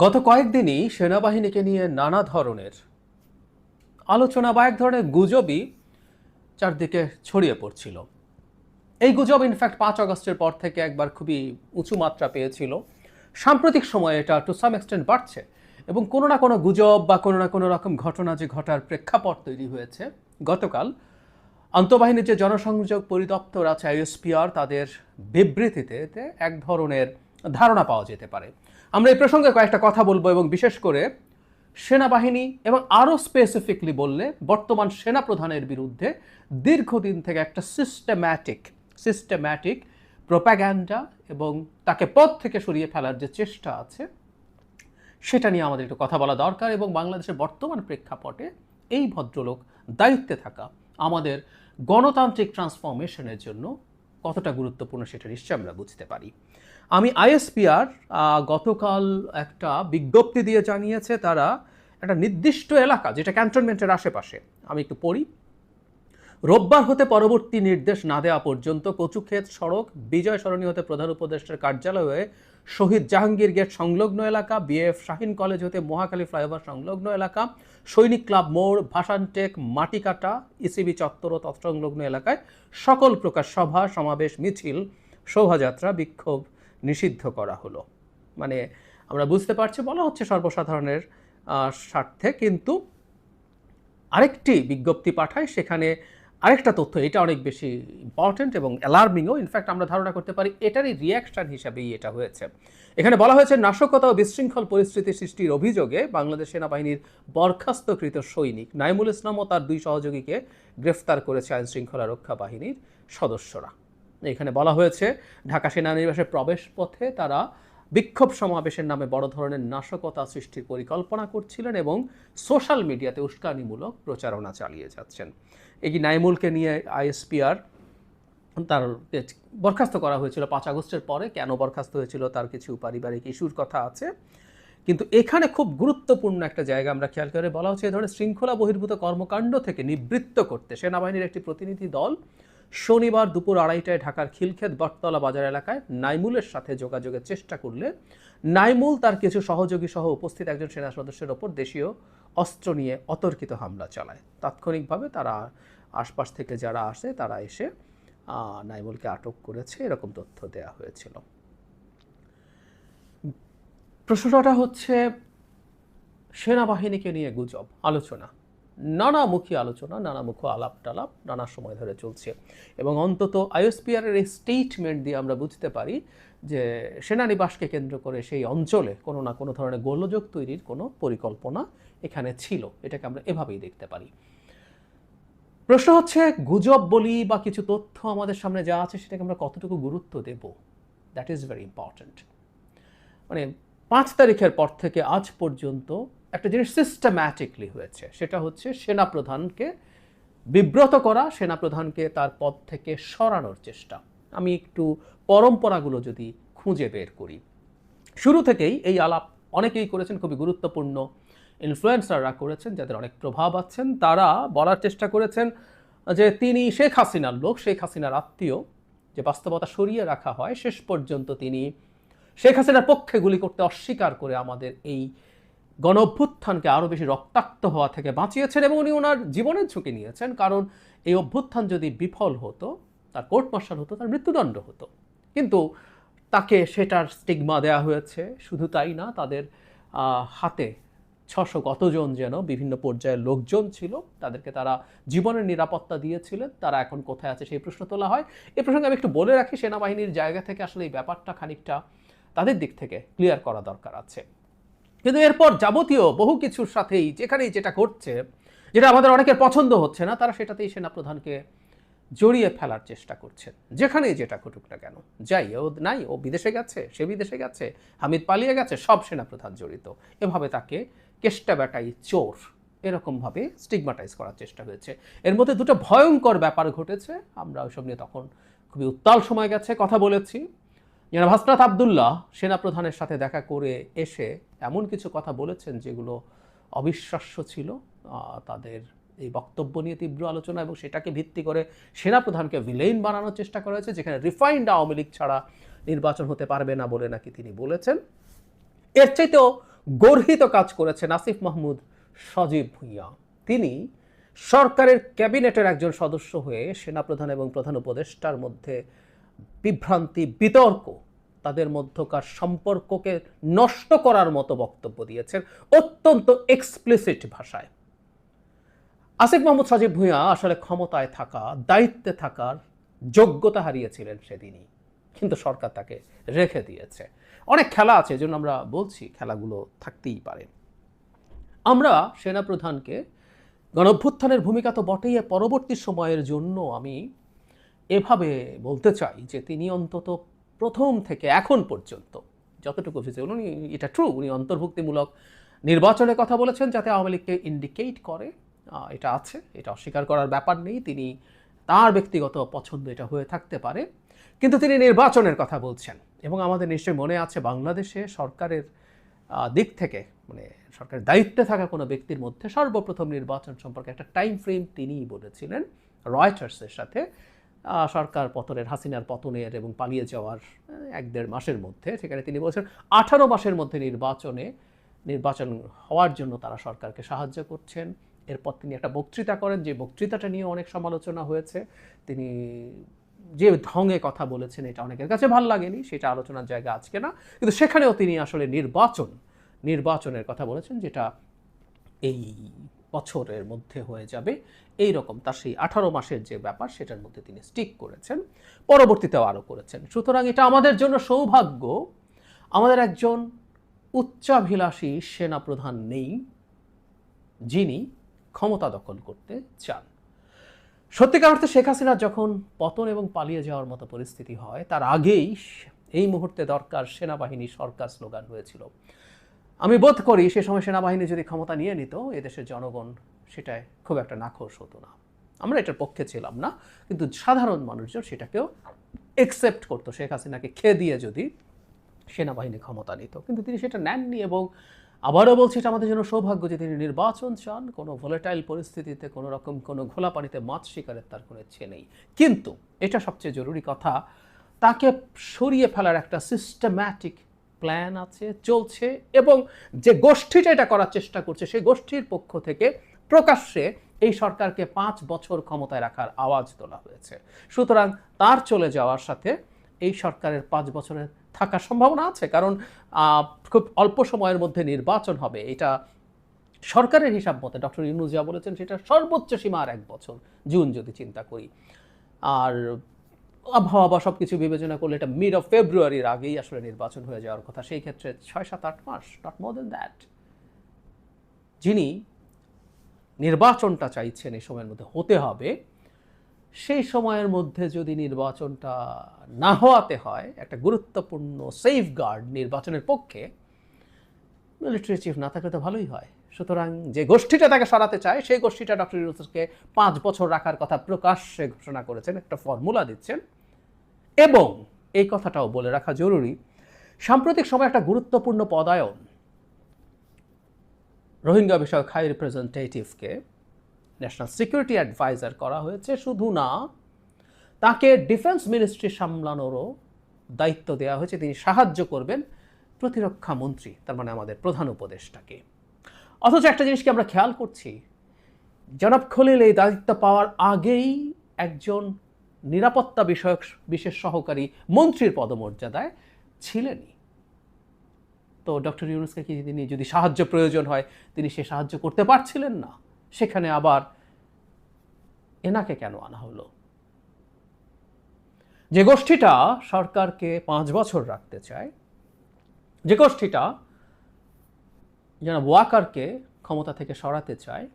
গত কয়েকদিনই সেনাবাহিনীকে নিয়ে নানা ধরনের আলোচনা বা এক ধরনের গুজবই চারদিকে ছড়িয়ে পড়ছিল। এই গুজব ইনফ্যাক্ট 5 আগস্টের পর থেকে একবার খুবই উঁচু মাত্রা পেয়েছিল। সাম্প্রতিক সময়ে এটা টু সাম এক্সটেন্ট বাড়ছে এবং কোনো না কোনো গুজব বা কোনো না কোনো রকম ঘটনা যে ঘটার প্রেক্ষাপট তৈরি হয়েছে। গতকাল আন্তঃবাহিনীর যে জনসংযোগ পরিদপ্তর আছে আইএসপিআর, তাদের বিবৃতিতে এক ধরনের ধারণা পাওয়া যেতে পারে। আমরা এই প্রসঙ্গে কয়েকটা কথা বলবো এবং বিশেষ করে সেনাবাহিনী এবং আরও স্পেসিফিকলি বললে বর্তমান সেনাপ্রধানের বিরুদ্ধে দীর্ঘদিন থেকে একটা সিস্টেম্যাটিক প্রোপাগ্যান্ডা এবং তাকে পদ থেকে সরিয়ে ফেলার যে চেষ্টা আছে সেটা নিয়ে আমাদের একটু কথা বলা দরকার। এবং বাংলাদেশের বর্তমান প্রেক্ষাপটে এই ভদ্রলোক দায়িত্বে থাকা আমাদের গণতান্ত্রিক ট্রান্সফরমেশনের জন্য কতটা গুরুত্বপূর্ণ সেটা নিশ্চয়ই আমরা বুঝতে পারি। আমি আইএসপিআর গতকাল একটা বিজ্ঞপ্তি দিয়ে জানিয়েছে তারা একটা নির্দিষ্ট এলাকা যেটা ক্যান্টনমেন্টের আশেপাশে, আমি একটু পড়ি। রোববার হতে পরবর্তী নির্দেশ না দেওয়া পর্যন্ত কচুক্ষেত সড়ক, বিজয় সরণি হতে প্রধান উপদেষ্টার কার্যালয় হয়ে শহীদ জাহাঙ্গীর গেট সংলগ্ন এলাকা, বিএফ শাহিন কলেজ হতে মহাখালী ফ্লাইওভার সংলগ্ন এলাকা, সৈনিক ক্লাব মোড়, ভাসানটেক, মাটিকাটা, ইসিবি চত্বর ও তৎসংলগ্ন এলাকায় সকল প্রকার সভা সমাবেশ, মিছিল, শোভাযাত্রা, বিক্ষোভ নিষিদ্ধ করা হলো। মানে আমরা বুঝতে পারছি বলা হচ্ছে সর্বসাধারণের স্বার্থে, কিন্তু আরেকটি বিজ্ঞপ্তি পাঠায়, সেখানে আরেকটা তথ্য, এটা অনেক বেশি ইম্পর্টেন্ট এবং অ্যালার্মিংও। ইনফ্যাক্ট আমরা ধারণা করতে পারি এটারই রিয়াকশন হিসাবেই এটা হয়েছে। এখানে বলা হয়েছে নাশকতা ও বিশৃঙ্খল পরিস্থিতি সৃষ্টির অভিযোগে বাংলাদেশ সেনাবাহিনীর বরখাস্তকৃত সৈনিক নাইমুল ইসলাম ও তার 2 সহযোগীকে গ্রেফতার করেছে আইন শৃঙ্খলা রক্ষা বাহিনীর সদস্যরা। এখানে বলা হয়েছে ঢাকা সেনানিবাসের প্রবেশ পথে তারা বিক্ষোভ সমাবেশের নামে বড় ধরনের নাশকতা সৃষ্টির পরিকল্পনা করছিলেন এবং সোশ্যাল মিডিয়াতে উস্কানিমূলক প্রচারণা চালিয়ে যাচ্ছেন। এই নাইমুলকে নিয়ে আইএসপিআর তার বরখাস্ত করা হয়েছিল 5 আগস্টের পরে। কেন বরখাস্ত হয়েছিল তার কিছু পারিবারিক ইস্যুর কথা আছে, কিন্তু এখানে খুব গুরুত্বপূর্ণ একটা জায়গা আমরা খেয়াল করে বলা হচ্ছে এই ধরনের শৃঙ্খলা বহির্ভূত কর্মকাণ্ড থেকে নিবৃত্ত করতে সেনাবাহিনীর একটি প্রতিনিধি দল শনিবার দুপুর 2:30টায় ঢাকার খিলক্ষেত বটতলা বাজার এলাকায় নাইমুলের সাথে যোগাযোগের চেষ্টা করলে নাইমুল তার কিছু সহযোগী সহ উপস্থিত একজন সেনা সদস্যের ওপর দেশীয় অস্ত্র নিয়ে অতর্কিত হামলা চালায়। তাৎক্ষণিকভাবে তারা আশপাশ থেকে যারা আসে তারা এসে নাইমুলকে আটক করেছে, এরকম তথ্য দেওয়া হয়েছিল। প্রশ্নটা হচ্ছে সেনাবাহিনীকে নিয়ে গুজব, আলোচনা, নানামুখী আলোচনা, নানামুখী আলাপ টালাপ নানা সময় ধরে চলছে এবং অন্তত আইএসপিআর এর এই স্টেটমেন্ট দিয়ে আমরা বুঝতে পারি যে সেনানিবাসকে কেন্দ্র করে সেই অঞ্চলে কোনো না কোনো ধরনের গোলযোগ তৈরির কোনো পরিকল্পনা এখানে ছিল। এটাকে আমরা এভাবেই দেখতে পারি। প্রশ্ন হচ্ছে গুজব বলি বা কিছু তথ্য আমাদের সামনে যা আছে সেটাকে আমরা কতটুকু গুরুত্ব দেব, দ্যাট ইজ ভেরি ইম্পর্ট্যান্ট। মানে 5 তারিখের পর থেকে আজ পর্যন্ত একটা জিনিস সিস্টেম্যাটিকলি হয়েছে, সেটা হচ্ছে সেনাপ্রধানকে বিব্রত করা, সেনাপ্রধানকে তার পদ থেকে সরানোর চেষ্টা। আমি একটু পরম্পরাগুলো যদি খুঁজে বের করি, শুরু থেকেই এই আলাপ অনেকেই করেছেন, খুবই গুরুত্বপূর্ণ ইনফ্লুয়েন্সাররা করেছেন, যাদের অনেক প্রভাব আছেন। তারা বলার চেষ্টা করেছেন যে তিনি শেখ হাসিনার লোক, শেখ হাসিনার আত্মীয়, যে বাস্তবতা সরিয়ে রাখা হয়। শেষ পর্যন্ত তিনি শেখ হাসিনার পক্ষে গুলি করতে অস্বীকার করে আমাদের এই গণ অভ্যুত্থানকে আরও বেশি রক্তাক্ত হওয়া থেকে বাঁচিয়েছেন এবং উনি ওনার জীবনের ঝুঁকি নিয়েছেন, কারণ এই অভ্যুত্থান যদি বিফল হতো, তার কোর্ট মার্শাল হতো, তার মৃত্যুদণ্ড হতো। কিন্তু তাকে সেটার স্টিগমা দেওয়া হয়েছে। শুধু তাই না, তাদের হাতে 600 কতজন যেন বিভিন্ন পর্যায়ের লোকজন ছিল, তাদেরকে তারা জীবনের নিরাপত্তা দিয়েছিলেন। তারা এখন কোথায় আছে সেই প্রশ্ন তোলা হয়। এই প্রসঙ্গে আমি একটু বলে রাখি, সেনাবাহিনীর জায়গা থেকে আসলে এই ব্যাপারটা খানিকটা তাদের দিক থেকে ক্লিয়ার করা দরকার আছে। কিন্তু এরপর যাবতীয় বহু কিছুর সাথেই যেখানেই যেটা ঘটছে, যেটা আমাদের অনেকের পছন্দ হচ্ছে না, তারা সেটাতেই সেনাপ্রধানকে জড়িয়ে ফেলার চেষ্টা করছেন। যেখানেই যেটা ঘটুক না কেন, যাই ও নাই, ও বিদেশে গেছে, সে বিদেশে গেছে, হামিদ পালিয়ে গেছে, সব সেনাপ্রধান জড়িত, এভাবে তাকে কেষ্টা বেটাই চোর এরকমভাবে স্টিগমাটাইজ করার চেষ্টা হয়েছে। এর মধ্যে দুটো ভয়ঙ্কর ব্যাপার ঘটেছে। আমরা ওইসব নিয়ে তখন খুবই উত্তাল সময় গেছে কথা বলেছি। জনাব হাসনাত আবদুল্লাহ সেনাপ্রধানের সাথে দেখা করে এসে এমন কিছু কথা বলেছেন যেগুলো অবিশ্বাস্য ছিল। তাদের এই বক্তব্য নিয়ে তীব্র আলোচনা এবং সেটাকে ভিত্তি করে সেনাপ্রধানকে ভিলেইন বানানোর চেষ্টা করা হয়েছে, যেখানে রিফাইন্ড আওয়ামী লীগ ছাড়া নির্বাচন হতে পারবে না বলে নাকি তিনি বলেছেন। এর চাইতেও গর্হিত কাজ করেছেন আসিফ মাহমুদ সজীব ভুঁইয়া। তিনি সরকারের ক্যাবিনেটের একজন সদস্য হয়ে সেনাপ্রধান এবং প্রধান উপদেষ্টার মধ্যে বিভ্রান্তি, বিতর্ক, তাদের মধ্যকার সম্পর্ককে নষ্ট করার মতো বক্তব্য দিয়েছেন অত্যন্ত এক্সপ্লিসিট ভাষায়। আসিফ মাহমুদ সজীব ভুঁইয়া আসলে ক্ষমতায় থাকা, দায়িত্বে থাকার যোগ্যতা হারিয়েছিলেন সেদিনই, কিন্তু সরকার তাকে রেখে দিয়েছে। অনেক খেলা আছে, এজন্য আমরা বলছি খেলাগুলো থাকতেই পারে। আমরা সেনাপ্রধানকে গণঅভ্যুত্থানের ভূমিকা তো বটেই, পরবর্তী সময়ের জন্য আমি এভাবে বলতে চাই যে তিনি অন্তত প্রথম থেকে এখন পর্যন্ত যতটুকু ভিজিবল, উনি এটা ট্রু, উনি অন্তর্ভুক্তিমূলক নির্বাচনের কথা বলেছেন যাতে আওয়ামী লীগকে ইন্ডিকেট করে, এটা আছে, এটা অস্বীকার করার ব্যাপার নেই। তিনি তার ব্যক্তিগত পছন্দ এটা হয়ে থাকতে পারে, কিন্তু তিনি নির্বাচনের কথা বলছেন। এবং আমাদের নিশ্চয়ই মনে আছে বাংলাদেশে সরকারের দিক থেকে, মানে সরকারের দায়িত্বে থাকা কোনো ব্যক্তির মধ্যে সর্বপ্রথম নির্বাচন সম্পর্কে একটা টাইম ফ্রেম তিনিই বলেছিলেন রয়টার্সের সাথে। সরকার পতনের, হাসিনার পতনের এবং পালিয়ে যাওয়ার 1-1.5 মাসের মধ্যে, সেখানে তিনি বলছেন 18 মাসের মধ্যে নির্বাচন হওয়ার জন্য তারা সরকারকে সাহায্য করছেন। এরপর তিনি একটা বক্তৃতা করেন, যে বক্তৃতাটা নিয়ে অনেক সমালোচনা হয়েছে। তিনি যে ঢঙে কথা বলেছেন এটা অনেকের কাছে ভালো লাগেনি, সেটা আলোচনার জায়গা আজকে না, কিন্তু সেখানেও তিনি আসলে নির্বাচনের কথা বলেছেন, যেটা এই বছরের মধ্যে হয়ে যাবে এই রকম। তার সেই 18 মাসের যে ব্যাপার সেটার মধ্যে তিনি স্টিক করেছেন, পরবর্তীতেও আরও করেছেন। সুতরাং এটা আমাদের জন্য সৌভাগ্য, আমাদের একজন উচ্চাভিলাষী সেনাপ্রধান নেই যিনি ক্ষমতা দখল করতে চান। সত্যিকার অর্থে শেখ হাসিনার যখন পতন এবং পালিয়ে যাওয়ার মতো পরিস্থিতি হয়, তার আগেই এই মুহূর্তে দরকার সেনাবাহিনী সরকার স্লোগান হয়েছিল। আমি বোধ করি সে সময় সেনাবাহিনী যদি ক্ষমতা নিয়ে নিত, এদেশের জনগণ সেটায় খুব একটা নাখোশ হতো না। আমরা এটার পক্ষে ছিলাম না, কিন্তু সাধারণ মানুষজন সেটাকেও একসেপ্ট করতো, শেখ হাসিনাকে খেয়ে দিয়ে যদি সেনাবাহিনী ক্ষমতা নিত। কিন্তু তিনি সেটা নেননি, এবং আবারও বলছি এটা আমাদের জন্য সৌভাগ্য যে তিনি নির্বাচন চান। কোনো ভোলেটাইল পরিস্থিতিতে কোনো রকম কোনো ঘোলা পানিতে মাছ শিকারের তার কোনো ইচ্ছে নেই। কিন্তু এটা সবচেয়ে জরুরি কথা, তাকে সরিয়ে ফেলার একটা সিস্টেম্যাটিক প্ল্যান আছে, চলছে, এবং যে গোষ্ঠীটা এটা করার চেষ্টা করছে সেই গোষ্ঠীর পক্ষ থেকে প্রকাশ্যে এই সরকারকে 5 বছর ক্ষমতায় রাখার আওয়াজ তোলা হয়েছে। সুতরাং তার চলে যাওয়ার সাথে এই সরকারের 5 বছরের থাকার সম্ভাবনা আছে, কারণ খুব অল্প সময়ের মধ্যে নির্বাচন হবে। এটা সরকারের হিসাব মতে ডক্টর ইউনূস যা বলেছেন সেটা সর্বোচ্চ সীমা আর 1 বছর, জুন যদি চিন্তা করি। আর আবহাওয়া বা সব কিছু বিবেচনা করলে এটা মিড অফ ফেব্রুয়ারির আগেই আসলে নির্বাচন হয়ে যাওয়ার কথা। সেই ক্ষেত্রে 6-7-8 মাস, নট মোর দেন দ্যাট। যিনি নির্বাচনটা চাইছেন এই সময়ের মধ্যে হতে হবে, সেই সময়ের মধ্যে যদি নির্বাচনটা না হওয়াতে হয়, একটা গুরুত্বপূর্ণ সেফগার্ড নির্বাচনের পক্ষে মিলিটারি চিফ না থাকলে তো ভালোই হয়। সুতরাং যে গোষ্ঠীটা তাকে সরাতে চায় সেই গোষ্ঠীটা ডক্টর ইউনূসকে 5 বছর রাখার কথা প্রকাশ্যে ঘোষণা করেছেন, একটা ফর্মুলা দিচ্ছেন। এবং এই কথাটাও বলে রাখা জরুরি, সাম্প্রতিক সময় একটা গুরুত্বপূর্ণ পদায়ন, রোহিঙ্গা বিষয়ক হাই রিপ্রেজেন্টেটিভকে ন্যাশনাল সিকিউরিটি অ্যাডভাইজার করা হয়েছে। শুধু না, তাকে ডিফেন্স মিনিস্ট্রি সামলানোরও দায়িত্ব দেওয়া হয়েছে। তিনি সাহায্য করবেন প্রতিরক্ষা মন্ত্রী, তার মানে আমাদের প্রধান উপদেষ্টাকে। অথচ একটা জিনিসকে আমরা খেয়াল করছি, জনাব খলিল এই দায়িত্ব পাওয়ার আগেই একজন নিরাপত্তা বিষয়ক বিশেষ সহকারী মন্ত্রীর পদমর্যাদায় ছিলেনই। তো ডক্টর ইউনূসকে কি তিনি যদি সাহায্য প্রয়োজন হয় তিনি সে সাহায্য করতে পারছিলেন না? সেখানে আবার এনাকে কেন আনা হলো? যে গোষ্ঠীটা সরকারকে 5 বছর রাখতে চায়, যে গোষ্ঠীটা জনাব ওয়াকারকে ক্ষমতা থেকে সরাতে চায়,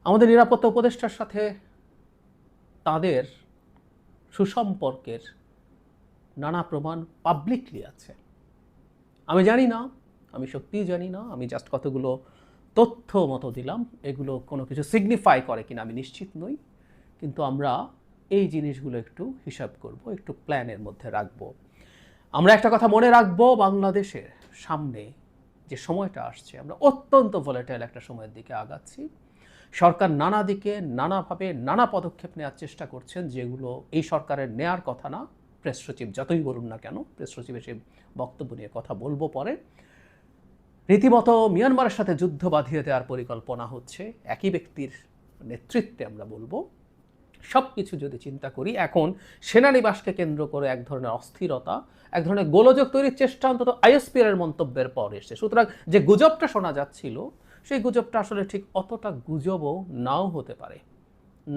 আমাদের নিরাপত্তা উপদেষ্টার সাথে তাদের সুসম্পর্কের নানা প্রমাণ পাবলিকলি আছে। আমি জানি না, আমি সত্যিই জানি না, আমি জাস্ট কতগুলো তথ্য মতো দিলাম, এগুলো কোনো কিছু সিগনিফাই করে কিনা আমি নিশ্চিত নই। কিন্তু আমরা এই জিনিসগুলো একটু হিসাব করব, একটু প্ল্যানের মধ্যে রাখব। আমরা একটা কথা মনে রাখব, বাংলাদেশের সামনে যে সময়টা আসছে, আমরা অত্যন্ত ভোলেটাইল একটা সময়ের দিকে আগাচ্ছি। সরকার নানা দিকে নানাভাবে নানা পদক্ষেপ নেওয়ার চেষ্টা করছেন, যেগুলো এই সরকারের নেয়ার কথা না, প্রেস সচিব যতই বলুন না কেন, প্রেস সচিবের সেই বক্তব্য নিয়ে কথা বলবো পরে, রীতিমতো মিয়ানমারের সাথে যুদ্ধ বাঁধিয়ে দেওয়ার পরিকল্পনা হচ্ছে একই ব্যক্তির নেতৃত্বে। আমরা বলবো সব কিছু যদি চিন্তা করি, এখন সেনানিবাসকে কেন্দ্র করে এক ধরনের অস্থিরতা, এক ধরনের গোলযোগ তৈরির চেষ্টা অন্তত আইএসপিআর এর মন্তব্যের পর এসছে। সুতরাং যে গুজবটা শোনা যাচ্ছিল সেই গুজবটা আসলে ঠিক অতটা গুজবও নাও হতে পারে,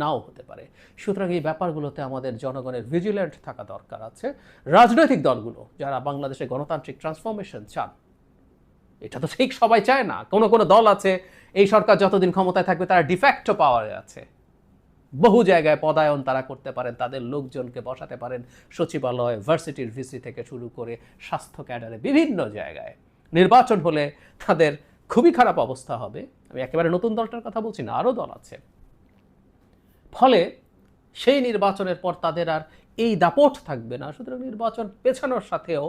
নাও হতে পারে। সুতরাং এই ব্যাপারগুলোতে আমাদের জনগণের ভিজিল্যান্ট থাকা দরকার আছে। রাজনৈতিক দলগুলো যারা বাংলাদেশে গণতান্ত্রিক ট্রান্সফরমেশন চান, এটা তো ঠিক সবাই চায় না। কোনো কোনো দল আছে এই সরকার যতদিন ক্ষমতায় থাকবে তারা ডিফ্যাক্টো পাওয়ারে আছে, বহু জায়গায় পদায়ন তারা করতে পারেন, তাদের লোকজনকে বসাতে পারেন সচিবালয়, ভার্সিটির ভিসি থেকে শুরু করে স্বাস্থ্য ক্যাডারে বিভিন্ন জায়গায়। নির্বাচন হলে তাদের খুবই খারাপ অবস্থা হবে। আমি একেবারে নতুন দলটার কথা বলছি না, আরও দল আছে। ফলে সেই নির্বাচনের পর তাদের আর এই দাপট থাকবে না। সুতরাং নির্বাচন পেছানোর সাথেও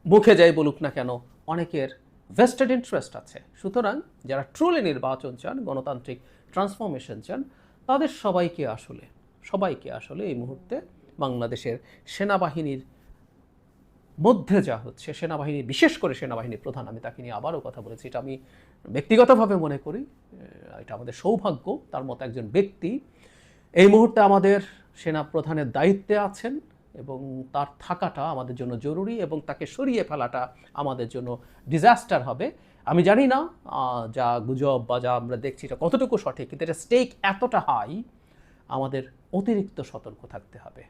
মুখে যাই বলুক না কেন অনেকের ভেস্টেড ইন্টারেস্ট আছে। সুতরাং যারা ট্রুলি নির্বাচন চান, গণতান্ত্রিক ট্রান্সফরমেশন চান, তাদের সবাইকে আসলে এই মুহূর্তে বাংলাদেশের সেনাবাহিনীর মধ্যে যা হচ্ছে, সেনাবাহিনী বিশেষ করে সেনাবাহিনী প্রধান, আমি তাকে নিয়ে আবারও কথা বলেছি, এটা আমি ব্যক্তিগতভাবে মনে করি এটা আমাদের সৌভাগ্য, তার মতো একজন ব্যক্তি এই মুহূর্তে আমাদের সেনা প্রধানের দায়িত্বে আছেন এবং তার থাকাটা আমাদের জন্য জরুরি, এবং তাকে সরিয়ে ফেলাটা আমাদের জন্য ডিজাস্টার হবে। আমি জানি না যা গুজব বা যা আমরা দেখছি এটা কতটুকু সঠিক, কিন্তু এটা স্টেক এতটা হাই, আমাদের অতিরিক্ত সতর্ক থাকতে হবে।